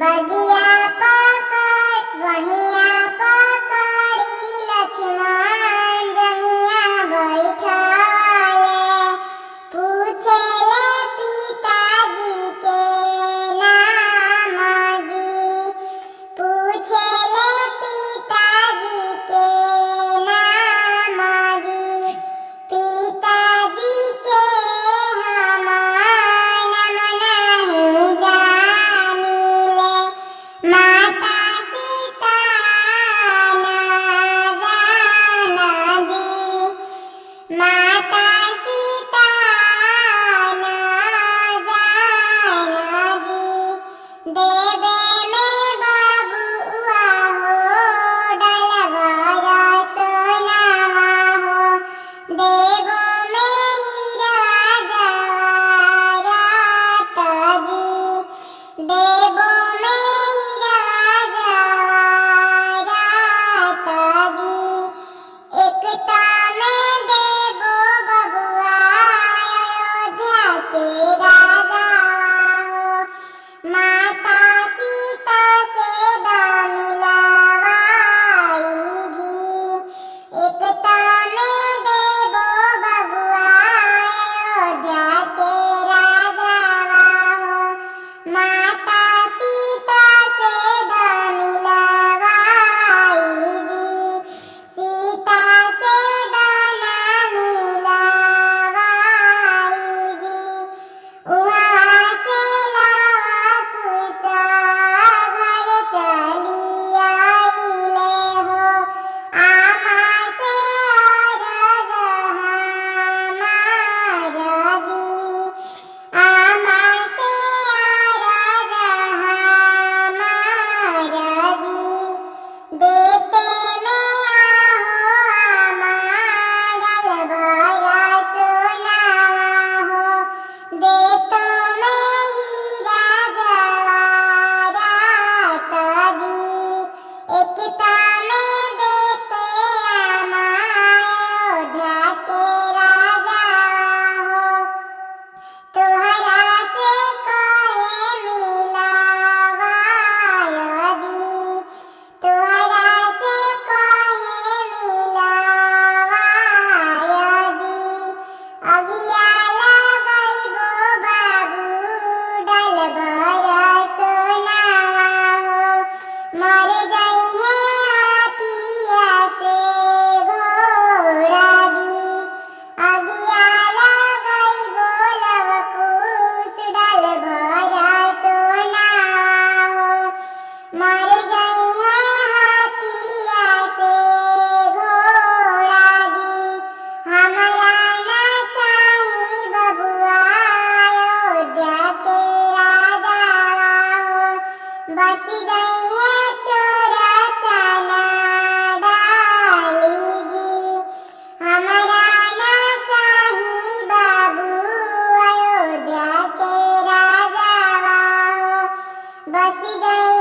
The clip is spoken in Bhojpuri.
बगिया पकड़ वहिया पकड़ी लक्ष्मण जंगिया बैठवले पूछेले पिताजी के नाम जी पूछेले पिताजी के नाम जी पिताजी के हम नाम नहीं जानिले माता सीता न जाना जी माता सीता न जाना जी देवे में बबुआ हो डलवरा सोनावा हो देवो में हीरा जवाहरात जी देवो में हीरा जवाहरात जी एकता में देवो बबुआ अयोध्या के राजा हो माता सीता से दा मिलावाई जी एकता में देवो बबुआ अयोध्या के राजा हो माता सीता से दा मिलावाई जी सीता से दा ना मिलावाई जी उहाँ से लावा कुसा घर चली आइले हो आमा से अरज हमार जी आमा से अरज हमार जी देते में आहो हमार भरा सोनावा हो देतो में हीरा जवाहरात जी एकता में देते आमा अयोध्या के राजा हो तोहरा से कहे मिलावाय जी तोहरा से कहे मिलावाय जी अगिया लगइबो बाबू डलबरा सोनावा हो मर जइहे हाथिया से घोड़ा जी अगिया लगइबो लवकुश डलबरा सोनावा हो मर जइहे हाथिया से घोड़ा जी हमरा ना चाही बबुआ अयोध्या के राजा हो बस जइहे चोरा चना डाली जी हमरा ना चाही बाबू अयोध्या के राजा हो बस जइहे